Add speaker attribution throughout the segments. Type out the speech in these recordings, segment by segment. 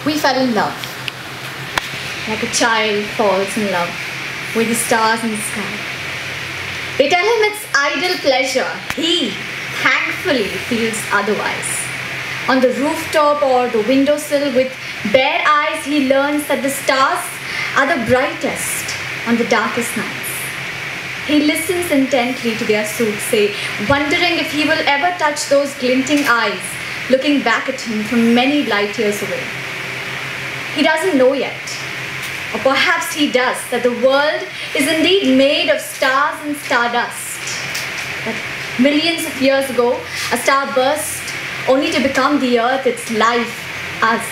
Speaker 1: We fell in love, like a child falls in love with the stars in the sky. They tell him it's idle pleasure. He thankfully feels otherwise. On the rooftop or the windowsill with bare eyes, he learns that the stars are the brightest on the darkest nights. He listens intently to their soothsay, wondering if he will ever touch those glinting eyes, looking back at him from many light years away. He doesn't know yet, or perhaps he does, that the world is indeed made of stars and stardust. That millions of years ago, a star burst only to become the earth, its life, us.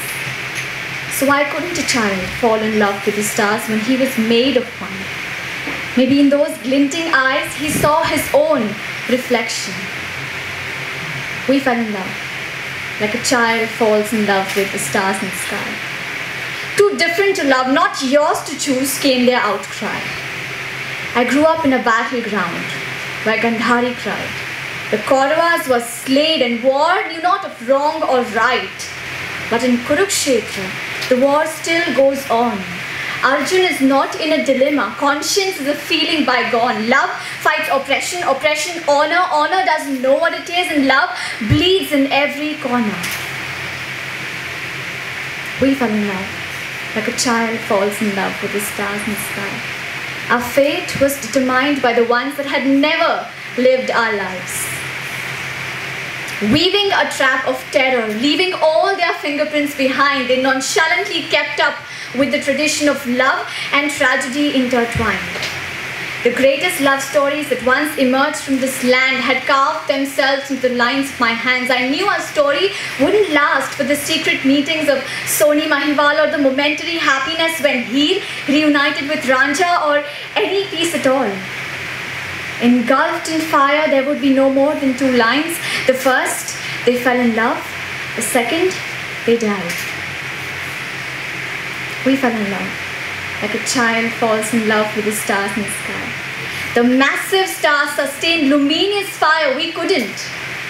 Speaker 1: So why couldn't a child fall in love with the stars when he was made of one? Maybe in those glinting eyes, he saw his own reflection. We fell in love, like a child falls in love with the stars in the sky. Too different to love, not yours to choose, came their outcry. I grew up in a battleground where Gandhari cried. The Kauravas were slain and war knew not of wrong or right. But in Kurukshetra, the war still goes on. Arjun is not in a dilemma. Conscience is a feeling bygone. Love fights oppression, oppression honor, honor doesn't know what it is, and love bleeds in every corner. We fell in love, like a child falls in love with the stars in the sky. Our fate was determined by the ones that had never lived our lives. Weaving a trap of terror, leaving all their fingerprints behind, they nonchalantly kept up with the tradition of love and tragedy intertwined. The greatest love stories that once emerged from this land had carved themselves into the lines of my hands. I knew our story wouldn't last for the secret meetings of Soni Mahiwal or the momentary happiness when Heer reunited with Ranja or any peace at all. Engulfed in fire, there would be no more than two lines. The first, they fell in love. The second, they died. We fell in love, like a child falls in love with the stars in the sky. The massive stars sustained luminous fire we couldn't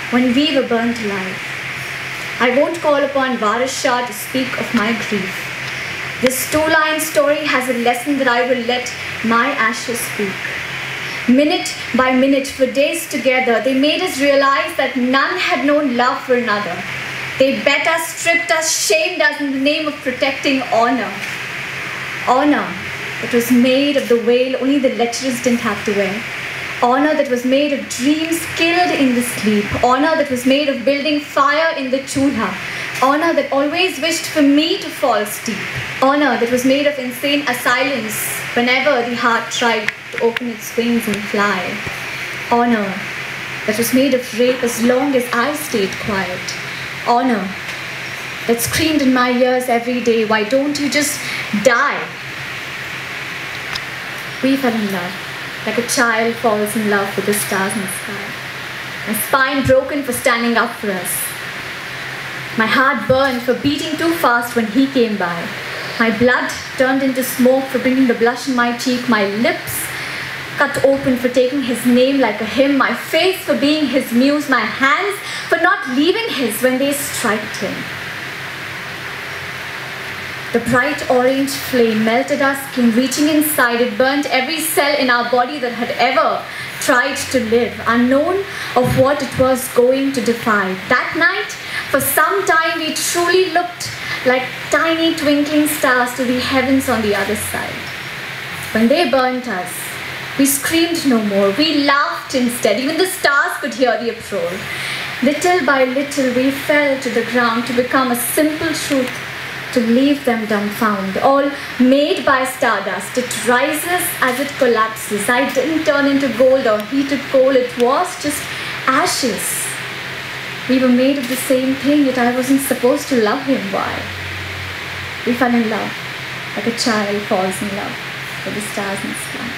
Speaker 1: when we were burnt alive. I won't call upon Varis Shah to speak of my grief. This two-line story has a lesson that I will let my ashes speak. Minute by minute, for days together, they made us realize that none had known love for another. They bet us, stripped us, shamed us in the name of protecting honor. Honor that was made of the veil only the lecherous didn't have to wear. Honor that was made of dreams killed in the sleep. Honor that was made of building fire in the chulha. Honor that always wished for me to fall steep. Honor that was made of insane asylums whenever the heart tried to open its wings and fly. Honor that was made of rape as long as I stayed quiet. Honor that screamed in my ears every day, why don't you just die? We fell in love, like a child falls in love with the stars in the sky. My spine broken for standing up for us. My heart burned for beating too fast when he came by. My blood turned into smoke for bringing the blush in my cheek. My lips cut open for taking his name like a hymn. My face for being his muse. My hands for not leaving his when they striked him. The bright orange flame melted our skin, reaching inside. It burnt every cell in our body that had ever tried to live, unknown of what it was going to defy. That night, for some time, we truly looked like tiny twinkling stars to the heavens on the other side. When they burnt us, we screamed no more. We laughed instead. Even the stars could hear the uproar. Little by little, we fell to the ground to become a simple truth, to leave them dumbfounded, all made by stardust. It rises as it collapses. I didn't turn into gold or heated coal. It was just ashes. We were made of the same thing, yet I wasn't supposed to love him. Why? We fell in love, like a child falls in love with the stars in the sky.